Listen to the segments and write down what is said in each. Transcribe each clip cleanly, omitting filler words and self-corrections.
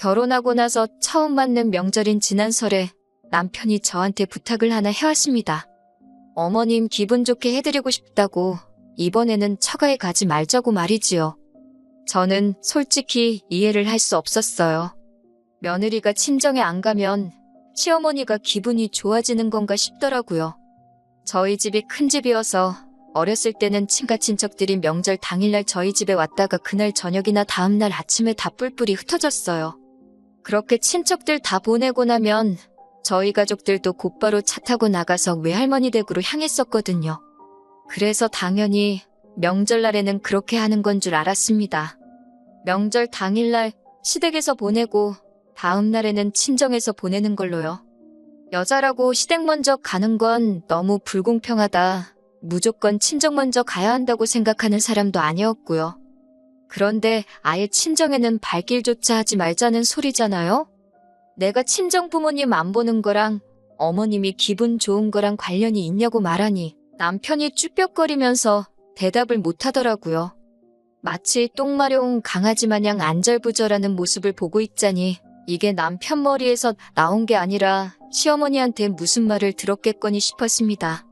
결혼하고 나서 처음 맞는 명절인 지난 설에 남편이 저한테 부탁을 하나 해왔습니다. 어머님 기분 좋게 해드리고 싶다고 이번에는 처가에 가지 말자고 말이지요. 저는 솔직히 이해를 할 수 없었어요. 며느리가 친정에 안 가면 시어머니가 기분이 좋아지는 건가 싶더라고요. 저희 집이 큰 집이어서 어렸을 때는 친가 친척들이 명절 당일날 저희 집에 왔다가 그날 저녁이나 다음날 아침에 다 뿔뿔이 흩어졌어요. 그렇게 친척들 다 보내고 나면 저희 가족들도 곧바로 차 타고 나가서 외할머니 댁으로 향했었거든요. 그래서 당연히 명절날에는 그렇게 하는 건 줄 알았습니다. 명절 당일날 시댁에서 보내고 다음 날에는 친정에서 보내는 걸로요. 여자라고 시댁 먼저 가는 건 너무 불공평하다. 무조건 친정 먼저 가야 한다고 생각하는 사람도 아니었고요. 그런데 아예 친정에는 발길조차 하지 말자는 소리잖아요? 내가 친정 부모님 안 보는 거랑 어머님이 기분 좋은 거랑 관련이 있냐고 말하니 남편이 쭈뼛거리면서 대답을 못하더라고요. 마치 똥 마려운 강아지 마냥 안절부절하는 모습을 보고 있자니 이게 남편 머리에서 나온 게 아니라 시어머니한테 무슨 말을 들었겠거니 싶었습니다.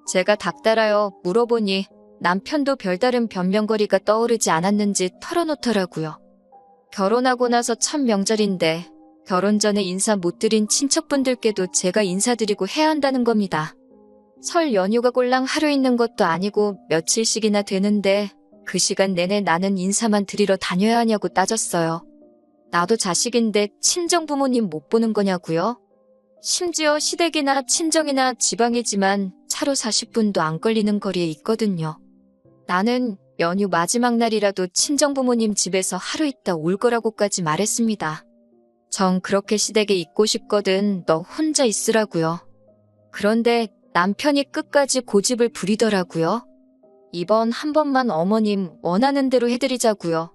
제가 닥달하여 물어보니 남편도 별다른 변명거리가 떠오르지 않았는지 털어놓더라고요. 결혼하고 나서 첫 명절인데 결혼 전에 인사 못 드린 친척분들께도 제가 인사드리고 해야 한다는 겁니다. 설 연휴가 꼴랑 하루 있는 것도 아니고 며칠씩이나 되는데 그 시간 내내 나는 인사만 드리러 다녀야 하냐고 따졌어요. 나도 자식인데 친정 부모님 못 보는 거냐고요? 심지어 시댁이나 친정이나 지방이지만 차로 40분도 안 걸리는 거리에 있거든요. 나는 연휴 마지막 날이라도 친정 부모님 집에서 하루 있다 올 거라고까지 말했습니다. 전 그렇게 시댁에 있고 싶거든. 너 혼자 있으라고요. 그런데 남편이 끝까지 고집을 부리더라고요. 이번 한 번만 어머님 원하는 대로 해드리자고요.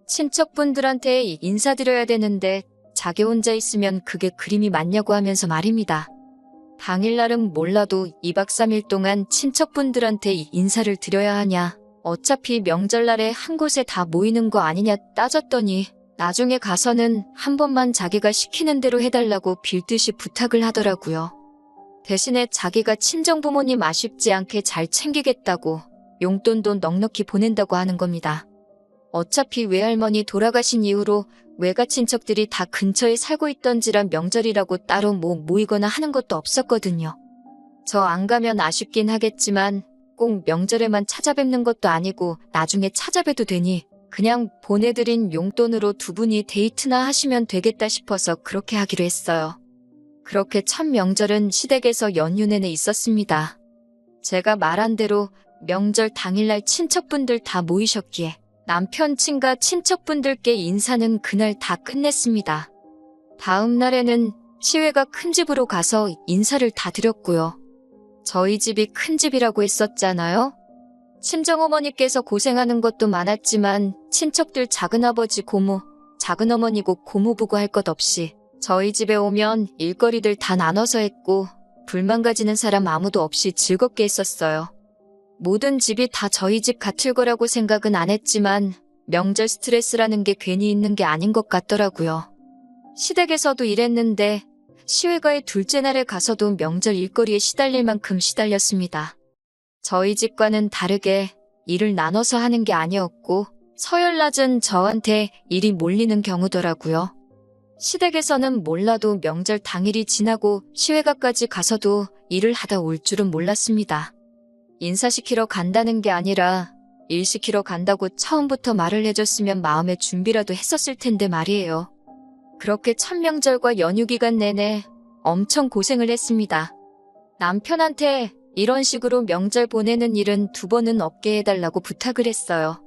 친척분들한테 인사드려야 되는데 자기 혼자 있으면 그게 그림이 맞냐고 하면서 말입니다. 당일날은 몰라도 2박 3일 동안 친척분들한테 인사를 드려야 하냐. 어차피 명절날에 한 곳에 다 모이는 거 아니냐 따졌더니 나중에 가서는 한 번만 자기가 시키는 대로 해달라고 빌듯이 부탁을 하더라고요. 대신에 자기가 친정부모님 아쉽지 않게 잘 챙기겠다고 용돈도 넉넉히 보낸다고 하는 겁니다. 어차피 외할머니 돌아가신 이후로 외가 친척들이 다 근처에 살고 있던지라 명절이라고 따로 모이거나 하는 것도 없었거든요. 저 안 가면 아쉽긴 하겠지만 꼭 명절에만 찾아뵙는 것도 아니고 나중에 찾아뵈도 되니 그냥 보내드린 용돈으로 두 분이 데이트나 하시면 되겠다 싶어서 그렇게 하기로 했어요. 그렇게 첫 명절은 시댁에서 연휴 내내 있었습니다. 제가 말한 대로 명절 당일날 친척분들 다 모이셨기에 남편 친가 친척분들께 인사는 그날 다 끝냈습니다. 다음 날에는 시외가 큰 집으로 가서 인사를 다 드렸고요. 저희 집이 큰 집이라고 했었잖아요. 친정어머니께서 고생하는 것도 많았지만 친척들 작은아버지 고모, 작은어머니고 고모부고 할 것 없이 저희 집에 오면 일거리들 다 나눠서 했고 불만 가지는 사람 아무도 없이 즐겁게 했었어요. 모든 집이 다 저희 집 같을 거라고 생각은 안 했지만 명절 스트레스라는 게 괜히 있는 게 아닌 것 같더라고요. 시댁에서도 이랬는데 시외가의 둘째 날에 가서도 명절 일거리에 시달릴 만큼 시달렸습니다. 저희 집과는 다르게 일을 나눠서 하는 게 아니었고 서열낮은 저한테 일이 몰리는 경우더라고요. 시댁에서는 몰라도 명절 당일이 지나고 시외가까지 가서도 일을 하다 올 줄은 몰랐습니다. 인사시키러 간다는 게 아니라 일 시키러 간다고 처음부터 말을 해줬으면 마음의 준비라도 했었을 텐데 말이에요. 그렇게 첫 명절과 연휴 기간 내내 엄청 고생을 했습니다. 남편한테 이런 식으로 명절 보내는 일은 두 번은 없게 해달라고 부탁을 했어요.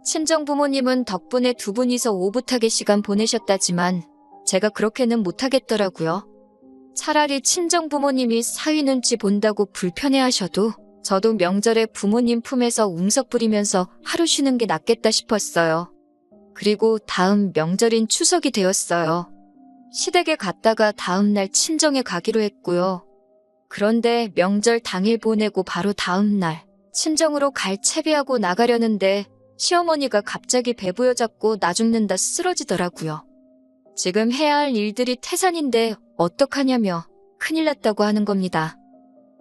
친정 부모님은 덕분에 두 분이서 오붓하게 시간 보내셨다지만 제가 그렇게는 못하겠더라고요. 차라리 친정 부모님이 사위 눈치 본다고 불편해하셔도 저도 명절에 부모님 품에서 웅석 부리면서 하루 쉬는 게 낫겠다 싶었어요. 그리고 다음 명절인 추석이 되었어요. 시댁에 갔다가 다음날 친정에 가기로 했고요. 그런데 명절 당일 보내고 바로 다음날 친정으로 갈 채비하고 나가려는데 시어머니가 갑자기 배 부여잡고 나 죽는다 쓰러지더라고요. 지금 해야 할 일들이 태산인데 어떡하냐며 큰일 났다고 하는 겁니다.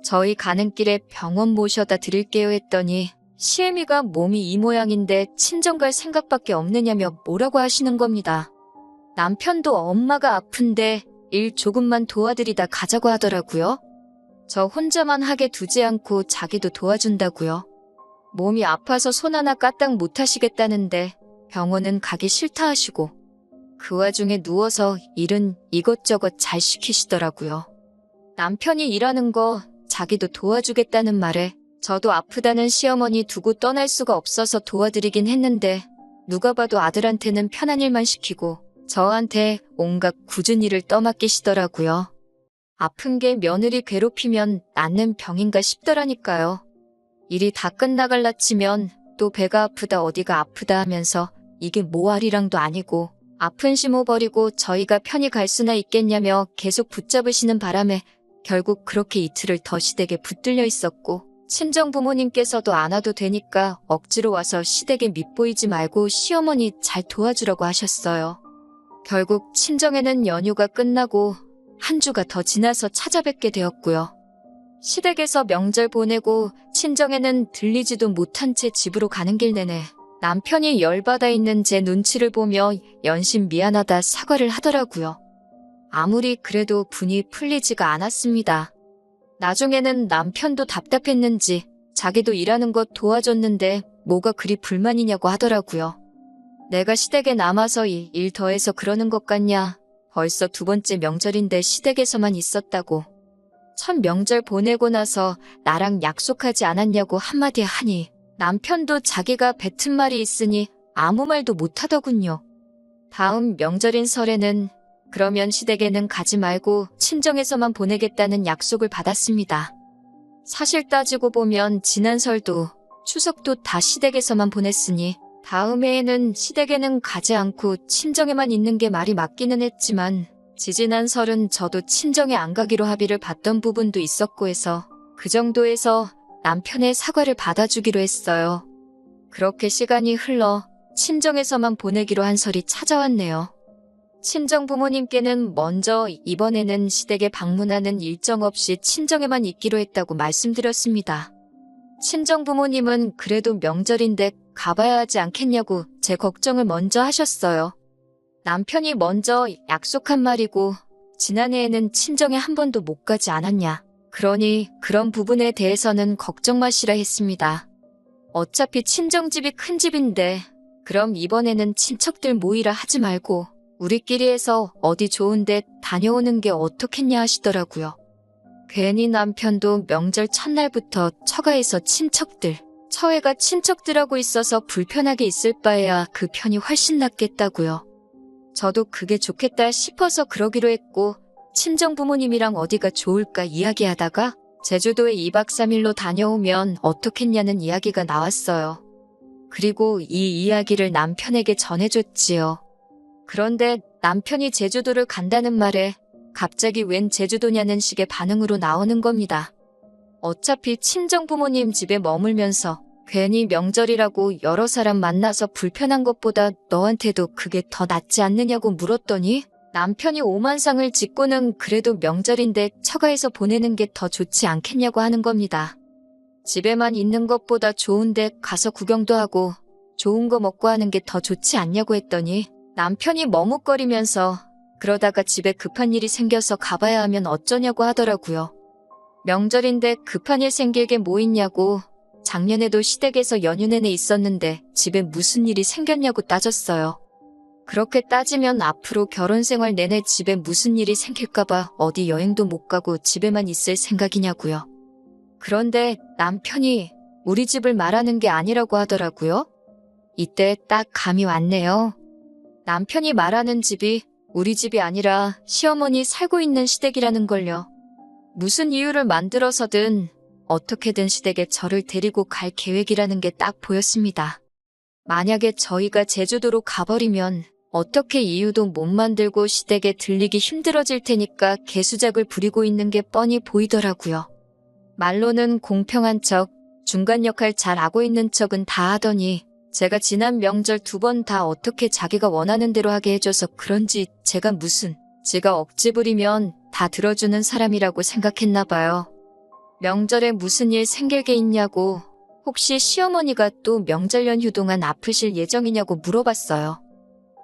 저희 가는 길에 병원 모셔다 드릴게요 했더니 시애미가 몸이 이 모양인데 친정 갈 생각밖에 없느냐며 뭐라고 하시는 겁니다. 남편도 엄마가 아픈데 일 조금만 도와드리다 가자고 하더라고요. 저 혼자만 하게 두지 않고 자기도 도와준다고요. 몸이 아파서 손 하나 까딱 못 하시겠다는데 병원은 가기 싫다 하시고 그 와중에 누워서 일은 이것저것 잘 시키시더라고요. 남편이 일하는 거 자기도 도와주겠다는 말에 저도 아프다는 시어머니 두고 떠날 수가 없어서 도와드리긴 했는데 누가 봐도 아들한테는 편한 일만 시키고 저한테 온갖 굳은 일을 떠맡기시더라고요. 아픈 게 며느리 괴롭히면 낫는 병인가 싶더라니까요. 일이 다 끝나갈라 치면 또 배가 아프다 어디가 아프다 하면서 이게 모아리랑도 아니고 아픈 심호 버리고 저희가 편히 갈 수나 있겠냐며 계속 붙잡으시는 바람에 결국 그렇게 이틀을 더 시댁에 붙들려 있었고 친정 부모님께서도 안 와도 되니까 억지로 와서 시댁에 밉보이지 말고 시어머니 잘 도와주라고 하셨어요. 결국 친정에는 연휴가 끝나고 한 주가 더 지나서 찾아뵙게 되었고요. 시댁에서 명절 보내고 친정에는 들리지도 못한 채 집으로 가는 길 내내 남편이 열받아 있는 제 눈치를 보며 연신 미안하다 사과를 하더라고요. 아무리 그래도 분이 풀리지가 않았습니다. 나중에는 남편도 답답했는지 자기도 일하는 것 도와줬는데 뭐가 그리 불만이냐고 하더라고요. 내가 시댁에 남아서 일 더해서 그러는 것 같냐. 벌써 두 번째 명절인데 시댁에서만 있었다고. 첫 명절 보내고 나서 나랑 약속하지 않았냐고 한마디 하니 남편도 자기가 뱉은 말이 있으니 아무 말도 못하더군요. 다음 명절인 설에는 그러면 시댁에는 가지 말고 친정에서만 보내겠다는 약속을 받았습니다. 사실 따지고 보면 지난 설도 추석도 다 시댁에서만 보냈으니 다음 해에는 시댁에는 가지 않고 친정에만 있는 게 말이 맞기는 했지만 지지난 설은 저도 친정에 안 가기로 합의를 봤던 부분도 있었고 해서 그 정도에서 남편의 사과를 받아주기로 했어요. 그렇게 시간이 흘러 친정에서만 보내기로 한 설이 찾아왔네요. 친정 부모님께는 먼저 이번에는 시댁에 방문하는 일정 없이 친정에만 있기로 했다고 말씀드렸습니다. 친정 부모님은 그래도 명절인데 가봐야 하지 않겠냐고 제 걱정을 먼저 하셨어요. 남편이 먼저 약속한 말이고 지난해에는 친정에 한 번도 못 가지 않았냐. 그러니 그런 부분에 대해서는 걱정 마시라 했습니다. 어차피 친정집이 큰 집인데 그럼 이번에는 친척들 모이라 하지 말고 우리끼리 해서 어디 좋은데 다녀오는 게 어떻겠냐 하시더라고요. 괜히 남편도 명절 첫날부터 처가에서 친척들, 처해가 친척들하고 있어서 불편하게 있을 바에야 그 편이 훨씬 낫겠다고요. 저도 그게 좋겠다 싶어서 그러기로 했고 친정 부모님이랑 어디가 좋을까 이야기하다가 제주도에 2박 3일로 다녀오면 어떻겠냐는 이야기가 나왔어요. 그리고 이 이야기를 남편에게 전해줬지요. 그런데 남편이 제주도를 간다는 말에 갑자기 웬 제주도냐는 식의 반응으로 나오는 겁니다. 어차피 친정 부모님 집에 머물면서 괜히 명절이라고 여러 사람 만나서 불편한 것보다 너한테도 그게 더 낫지 않느냐고 물었더니 남편이 오만상을 짓고는 그래도 명절인데 처가에서 보내는 게 더 좋지 않겠냐고 하는 겁니다. 집에만 있는 것보다 좋은데 가서 구경도 하고 좋은 거 먹고 하는 게 더 좋지 않냐고 했더니 남편이 머뭇거리면서 그러다가 집에 급한 일이 생겨서 가봐야 하면 어쩌냐고 하더라고요. 명절인데 급한 일 생길 게 뭐 있냐고 작년에도 시댁에서 연휴 내내 있었는데 집에 무슨 일이 생겼냐고 따졌어요. 그렇게 따지면 앞으로 결혼 생활 내내 집에 무슨 일이 생길까봐 어디 여행도 못 가고 집에만 있을 생각이냐고요. 그런데 남편이 우리 집을 말하는 게 아니라고 하더라고요. 이때 딱 감이 왔네요. 남편이 말하는 집이 우리 집이 아니라 시어머니 살고 있는 시댁이라는 걸요. 무슨 이유를 만들어서든 어떻게든 시댁에 저를 데리고 갈 계획이라는 게 딱 보였습니다. 만약에 저희가 제주도로 가버리면 어떻게 이유도 못 만들고 시댁에 들리기 힘들어질 테니까 개수작을 부리고 있는 게 뻔히 보이더라고요. 말로는 공평한 척, 중간 역할 잘 하고 있는 척은 다 하더니 제가 지난 명절 2번 다 어떻게 자기가 원하는 대로 하게 해줘서 그런지 제가 무슨 지가 억지 부리면 다 들어주는 사람이라고 생각했나 봐요. 명절에 무슨 일 생길 게 있냐고, 혹시 시어머니가 또 명절 연휴 동안 아프실 예정이냐고 물어봤어요.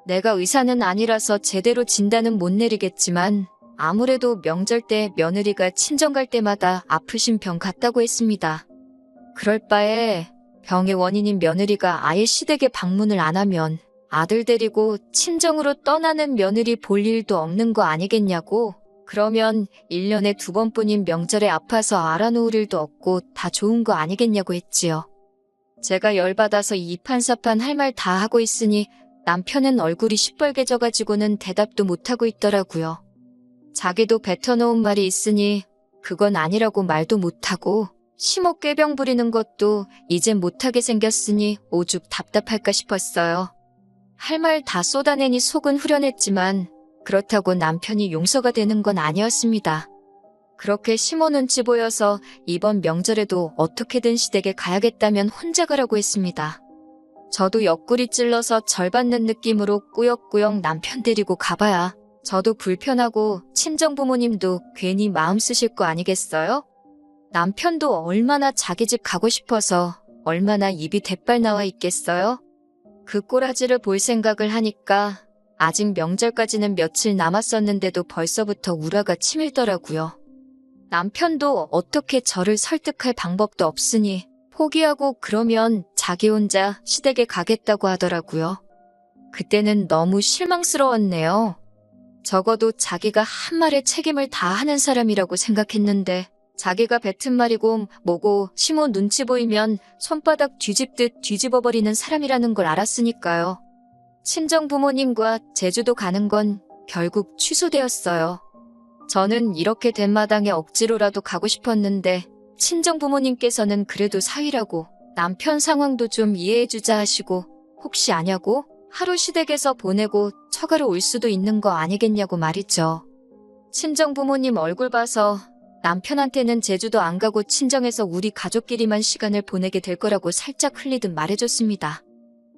내가 의사는 아니라서 제대로 진단은 못 내리겠지만 아무래도 명절 때 며느리가 친정 갈 때마다 아프신 병 같다고 했습니다. 그럴 바에 병의 원인인 며느리가 아예 시댁에 방문을 안 하면 아들 데리고 친정으로 떠나는 며느리 볼 일도 없는 거 아니겠냐고. 그러면 1년에 2번뿐인 명절에 아파서 알아놓을 일도 없고 다 좋은 거 아니겠냐고 했지요. 제가 열받아서 이판사판 할 말 다 하고 있으니 남편은 얼굴이 시뻘개져가지고는 대답도 못하고 있더라고요. 자기도 뱉어놓은 말이 있으니 그건 아니라고 말도 못하고 심호 꾀병 부리는 것도 이젠 못하게 생겼으니 오죽 답답할까 싶었어요. 할 말 다 쏟아내니 속은 후련했지만 그렇다고 남편이 용서가 되는 건 아니었습니다. 그렇게 심호 눈치 보여서 이번 명절에도 어떻게든 시댁에 가야겠다면 혼자 가라고 했습니다. 저도 옆구리 찔러서 절받는 느낌으로 꾸역꾸역 남편 데리고 가봐야 저도 불편하고 친정부모님도 괜히 마음 쓰실 거 아니겠어요? 남편도 얼마나 자기 집 가고 싶어서 얼마나 입이 대빨 나와 있겠어요? 그 꼬라지를 볼 생각을 하니까 아직 명절까지는 며칠 남았었는데도 벌써부터 우라가 치밀더라고요. 남편도 어떻게 저를 설득할 방법도 없으니 포기하고 그러면 자기 혼자 시댁에 가겠다고 하더라고요. 그때는 너무 실망스러웠네요. 적어도 자기가 한 말에 책임을 다 하는 사람이라고 생각했는데 자기가 뱉은 말이고 뭐고 심호 눈치 보이면 손바닥 뒤집듯 뒤집어버리는 사람이라는 걸 알았으니까요. 친정 부모님과 제주도 가는 건 결국 취소되었어요. 저는 이렇게 된 마당에 억지로라도 가고 싶었는데 친정 부모님께서는 그래도 사위라고 남편 상황도 좀 이해해주자 하시고 혹시 아냐고 하루 시댁에서 보내고 처가로 올 수도 있는 거 아니겠냐고 말이죠. 친정 부모님 얼굴 봐서 남편한테는 제주도 안 가고 친정에서 우리 가족끼리만 시간을 보내게 될 거라고 살짝 흘리듯 말해줬습니다.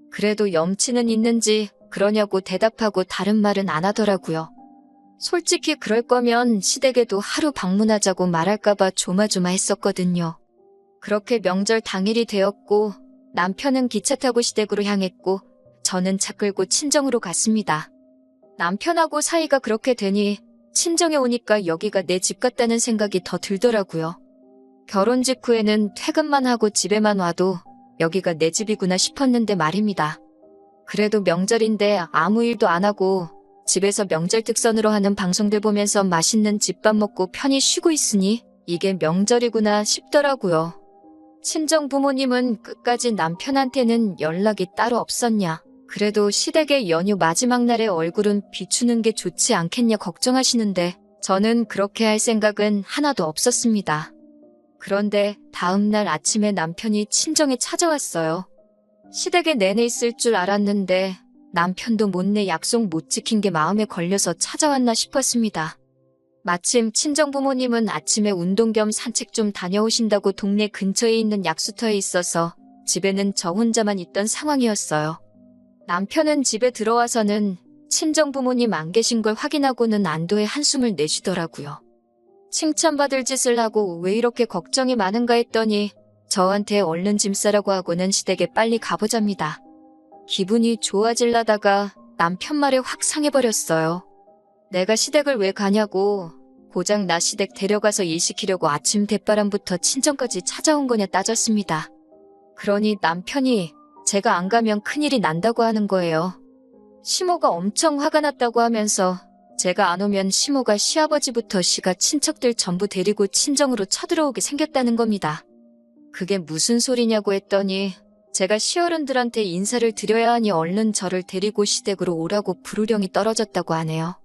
그래도 염치는 있는지 그러냐고 대답하고 다른 말은 안 하더라고요. 솔직히 그럴 거면 시댁에도 하루 방문하자고 말할까봐 조마조마했었거든요. 그렇게 명절 당일이 되었고 남편은 기차 타고 시댁으로 향했고 저는 차 끌고 친정으로 갔습니다. 남편하고 사이가 그렇게 되니 친정에 오니까 여기가 내 집 같다는 생각이 더 들더라고요. 결혼 직후에는 퇴근만 하고 집에만 와도 여기가 내 집이구나 싶었는데 말입니다. 그래도 명절인데 아무 일도 안 하고 집에서 명절 특선으로 하는 방송들 보면서 맛있는 집밥 먹고 편히 쉬고 있으니 이게 명절이구나 싶더라고요. 친정 부모님은 끝까지 남편한테는 연락이 따로 없었냐, 그래도 시댁의 연휴 마지막 날에 얼굴은 비추는 게 좋지 않겠냐 걱정하시는데 저는 그렇게 할 생각은 하나도 없었습니다. 그런데 다음날 아침에 남편이 친정에 찾아왔어요. 시댁에 내내 있을 줄 알았는데 남편도 못내 약속 못 지킨 게 마음에 걸려서 찾아왔나 싶었습니다. 마침 친정부모님은 아침에 운동 겸 산책 좀 다녀오신다고 동네 근처에 있는 약수터에 있어서 집에는 저 혼자만 있던 상황이었어요. 남편은 집에 들어와서는 친정부모님 안 계신 걸 확인하고는 안도의 한숨을 내쉬더라고요. 칭찬받을 짓을 하고 왜 이렇게 걱정이 많은가 했더니 저한테 얼른 짐 싸라고 하고는 시댁에 빨리 가보잡니다. 기분이 좋아질라다가 남편 말에 확 상해버렸어요. 내가 시댁을 왜 가냐고, 고작 나 시댁 데려가서 일 시키려고 아침 대바람부터 친정까지 찾아온 거냐 따졌습니다. 그러니 남편이 제가 안 가면 큰일이 난다고 하는 거예요. 시모가 엄청 화가 났다고 하면서 제가 안 오면 시모가 시아버지부터 시가 친척들 전부 데리고 친정으로 쳐들어오게 생겼다는 겁니다. 그게 무슨 소리냐고 했더니 제가 시어른들한테 인사를 드려야 하니 얼른 저를 데리고 시댁으로 오라고 부르령이 떨어졌다고 하네요.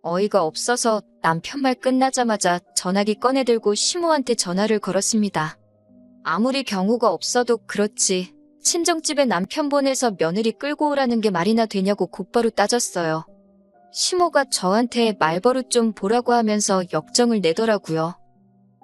어이가 없어서 남편 말 끝나자마자 전화기 꺼내들고 시모한테 전화를 걸었습니다. 아무리 경우가 없어도 그렇지 친정집에 남편 보내서 며느리 끌고 오라는 게 말이나 되냐고 곧바로 따졌어요. 시모가 저한테 말버릇 좀 보라고 하면서 역정을 내더라고요.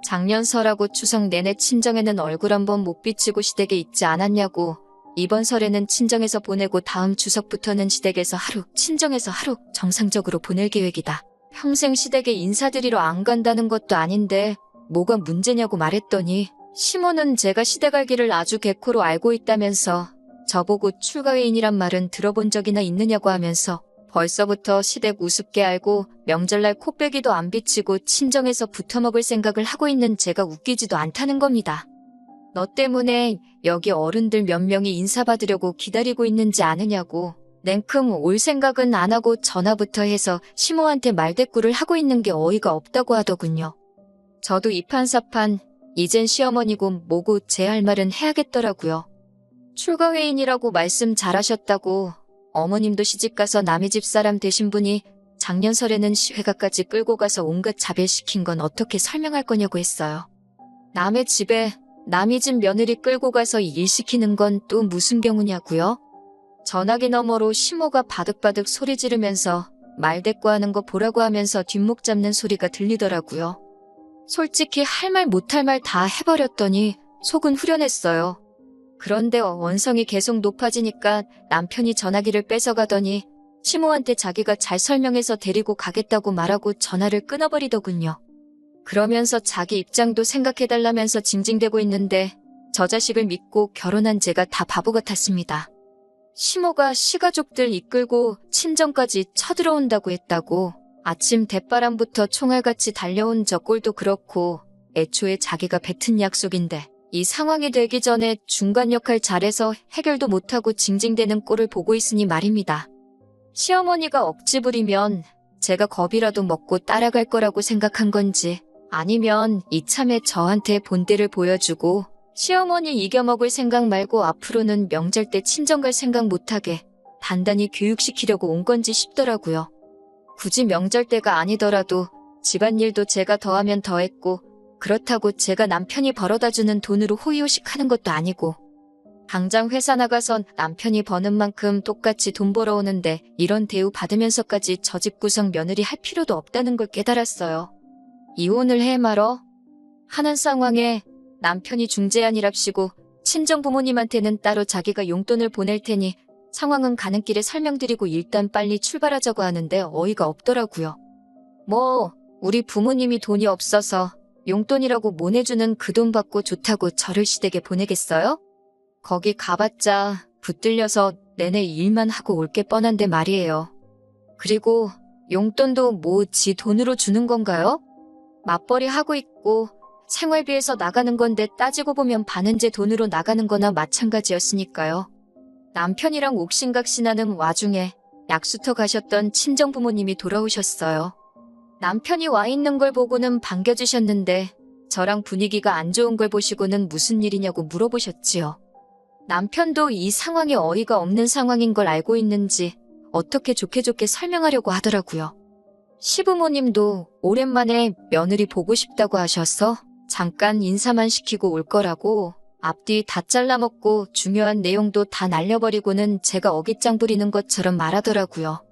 작년 설하고 추석 내내 친정에는 얼굴 한번 못 비치고 시댁에 있지 않았냐고, 이번 설에는 친정에서 보내고 다음 추석부터는 시댁에서 하루, 친정에서 하루 정상적으로 보낼 계획이다. 평생 시댁에 인사드리러 안 간다는 것도 아닌데 뭐가 문제냐고 말했더니 시모는 제가 시댁 갈기를 아주 개코로 알고 있다면서 저보고 출가회인이란 말은 들어본 적이나 있느냐고 하면서 벌써부터 시댁 우습게 알고 명절날 코빼기도 안 비치고 친정에서 붙어먹을 생각을 하고 있는 제가 웃기지도 않다는 겁니다. 너 때문에 여기 어른들 몇 명이 인사받으려고 기다리고 있는지 아느냐고. 냉큼 올 생각은 안 하고 전화부터 해서 시모한테 말대꾸를 하고 있는 게 어이가 없다고 하더군요. 저도 이판사판 이젠 시어머니고 뭐고 제 할 말은 해야겠더라고요. 출가회인이라고 말씀 잘하셨다고 어머님도 시집가서 남의 집 사람 되신 분이 작년 설에는 시회가까지 끌고 가서 온갖 자별시킨 건 어떻게 설명할 거냐고 했어요. 남의 집에 남의 집 며느리 끌고 가서 일 시키는 건 또 무슨 경우냐고요? 전화기 너머로 시모가 바득바득 소리 지르면서 말대꾸하는 거 보라고 하면서 뒷목 잡는 소리가 들리더라고요. 솔직히 할 말 못할 말 다 해버렸더니 속은 후련했어요. 그런데 원성이 계속 높아지니까 남편이 전화기를 뺏어가더니 시모한테 자기가 잘 설명해서 데리고 가겠다고 말하고 전화를 끊어버리더군요. 그러면서 자기 입장도 생각해달라면서 징징대고 있는데 저 자식을 믿고 결혼한 제가 다 바보 같았습니다. 시모가 시가족들 이끌고 친정까지 쳐들어온다고 했다고. 아침 대바람부터 총알같이 달려온 저 꼴도 그렇고 애초에 자기가 뱉은 약속인데 이 상황이 되기 전에 중간 역할 잘해서 해결도 못하고 징징대는 꼴을 보고 있으니 말입니다. 시어머니가 억지 부리면 제가 겁이라도 먹고 따라갈 거라고 생각한 건지 아니면 이참에 저한테 본때를 보여주고 시어머니 이겨먹을 생각 말고 앞으로는 명절 때 친정 갈 생각 못하게 단단히 교육시키려고 온 건지 싶더라고요. 굳이 명절 때가 아니더라도 집안일도 제가 더하면 더했고 그렇다고 제가 남편이 벌어다주는 돈으로 호의호식하는 것도 아니고 당장 회사 나가선 남편이 버는 만큼 똑같이 돈 벌어오는데 이런 대우 받으면서까지 저 집 구성 며느리 할 필요도 없다는 걸 깨달았어요. 이혼을 해 말어 하는 상황에 남편이 중재안이랍시고 친정 부모님한테는 따로 자기가 용돈을 보낼 테니 상황은 가는 길에 설명드리고 일단 빨리 출발하자고 하는데 어이가 없더라고요. 뭐 우리 부모님이 돈이 없어서 용돈이라고 못 내주는 그 돈 받고 좋다고 저를 시댁에 보내겠어요? 거기 가봤자 붙들려서 내내 일만 하고 올 게 뻔한데 말이에요. 그리고 용돈도 뭐 지 돈으로 주는 건가요? 맞벌이 하고 있고 생활비에서 나가는 건데 따지고 보면 반은 제 돈으로 나가는 거나 마찬가지였으니까요. 남편이랑 옥신각신하는 와중에 약수터 가셨던 친정 부모님이 돌아오셨어요. 남편이 와 있는 걸 보고는 반겨주셨는데 저랑 분위기가 안 좋은 걸 보시고는 무슨 일이냐고 물어보셨지요. 남편도 이 상황이 어이가 없는 상황인 걸 알고 있는지 어떻게 좋게 설명하려고 하더라고요. 시부모님도 오랜만에 며느리 보고 싶다고 하셔서 잠깐 인사만 시키고 올 거라고 앞뒤 다 잘라먹고 중요한 내용도 다 날려버리고는 제가 어깃장 부리는 것처럼 말하더라고요.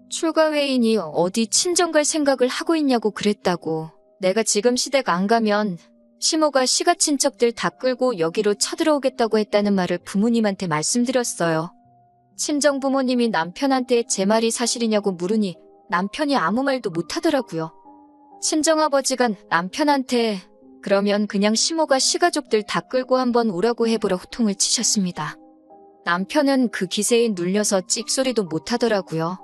출가회인이 어디 친정 갈 생각을 하고 있냐고 그랬다고. 내가 지금 시댁 안 가면 시모가 시가친척들 다 끌고 여기로 쳐들어오겠다고 했다는 말을 부모님한테 말씀드렸어요. 친정 부모님이 남편한테 제 말이 사실이냐고 물으니 남편이 아무 말도 못하더라고요. 친정아버지가 남편한테 그러면 그냥 시모가 시가족들 다 끌고 한번 오라고 해보라 호통을 치셨습니다. 남편은 그 기세에 눌려서 찍소리도 못하더라고요.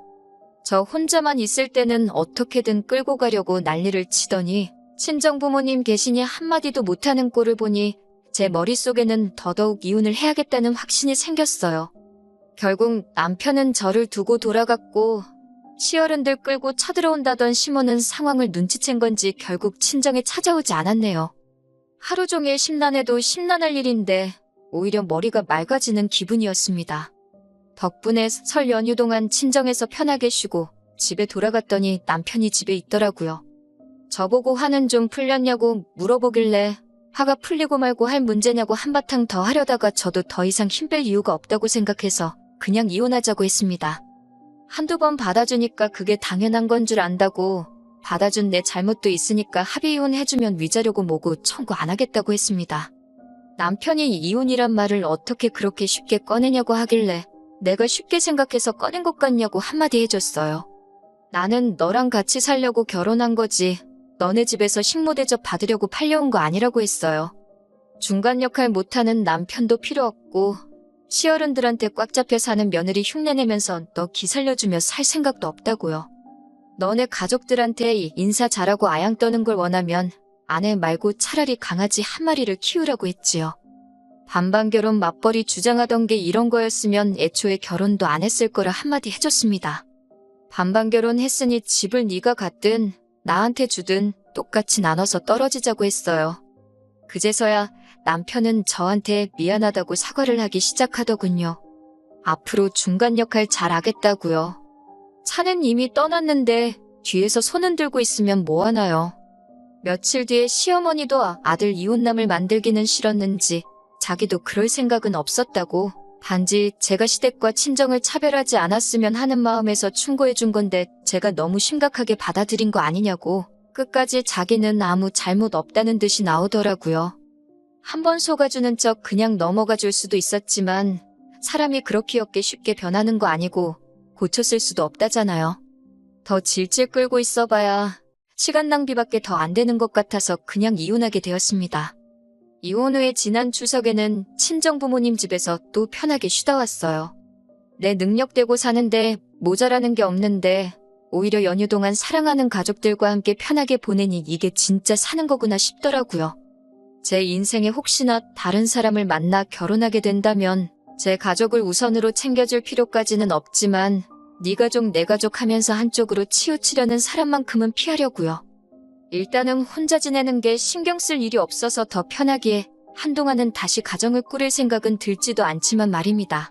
저 혼자만 있을 때는 어떻게든 끌고 가려고 난리를 치더니 친정부모님 계시니 한마디도 못하는 꼴을 보니 제 머릿속에는 더더욱 이혼을 해야겠다는 확신이 생겼어요. 결국 남편은 저를 두고 돌아갔고 시어른들 끌고 쳐들어온다던 시모는 상황을 눈치챈 건지 결국 친정에 찾아오지 않았네요. 하루 종일 심란해도 심란할 일인데 오히려 머리가 맑아지는 기분이었습니다. 덕분에 설 연휴 동안 친정에서 편하게 쉬고 집에 돌아갔더니 남편이 집에 있더라고요. 저보고 화는 좀 풀렸냐고 물어보길래 화가 풀리고 말고 할 문제냐고 한바탕 더 하려다가 저도 더 이상 힘 뺄 이유가 없다고 생각해서 그냥 이혼하자고 했습니다. 한두 번 받아주니까 그게 당연한 건 줄 안다고 받아준 내 잘못도 있으니까 합의 이혼 해주면 위자료고 뭐고 청구 안 하겠다고 했습니다. 남편이 이혼이란 말을 어떻게 그렇게 쉽게 꺼내냐고 하길래 내가 쉽게 생각해서 꺼낸 것 같냐고 한마디 해줬어요. 나는 너랑 같이 살려고 결혼한 거지 너네 집에서 식모대접 받으려고 팔려온 거 아니라고 했어요. 중간 역할 못하는 남편도 필요 없고 시어른들한테 꽉 잡혀 사는 며느리 흉내내면서 너 기살려주며 살 생각도 없다고요. 너네 가족들한테 인사 잘하고 아양 떠는 걸 원하면 아내 말고 차라리 강아지 한 마리를 키우라고 했지요. 반반 결혼 맞벌이 주장하던 게 이런 거였으면 애초에 결혼도 안 했을 거라 한마디 해줬습니다. 반반 결혼했으니 집을 네가 갖든 나한테 주든 똑같이 나눠서 떨어지자고 했어요. 그제서야 남편은 저한테 미안하다고 사과를 하기 시작하더군요. 앞으로 중간 역할 잘 하겠다고요. 차는 이미 떠났는데 뒤에서 손 흔들고 있으면 뭐하나요. 며칠 뒤에 시어머니도 아들 이혼남을 만들기는 싫었는지 자기도 그럴 생각은 없었다고 단지 제가 시댁과 친정을 차별하지 않았으면 하는 마음에서 충고해 준 건데 제가 너무 심각하게 받아들인 거 아니냐고 끝까지 자기는 아무 잘못 없다는 듯이 나오더라고요. 한번 속아주는 척 그냥 넘어가 줄 수도 있었지만 사람이 그렇게 쉽게 변하는 거 아니고 고쳤을 수도 없다잖아요. 더 질질 끌고 있어봐야 시간 낭비밖에 더 안 되는 것 같아서 그냥 이혼하게 되었습니다. 이혼 후에 지난 추석에는 친정부모님 집에서 또 편하게 쉬다 왔어요. 내 능력대고 사는데 모자라는 게 없는데 오히려 연휴 동안 사랑하는 가족들과 함께 편하게 보내니 이게 진짜 사는 거구나 싶더라고요. 제 인생에 혹시나 다른 사람을 만나 결혼하게 된다면 제 가족을 우선으로 챙겨줄 필요까지는 없지만 네 가족 내 가족 하면서 한쪽으로 치우치려는 사람만큼은 피하려고요. 일단은 혼자 지내는 게 신경 쓸 일이 없어서 더 편하기에 한동안은 다시 가정을 꾸릴 생각은 들지도 않지만 말입니다.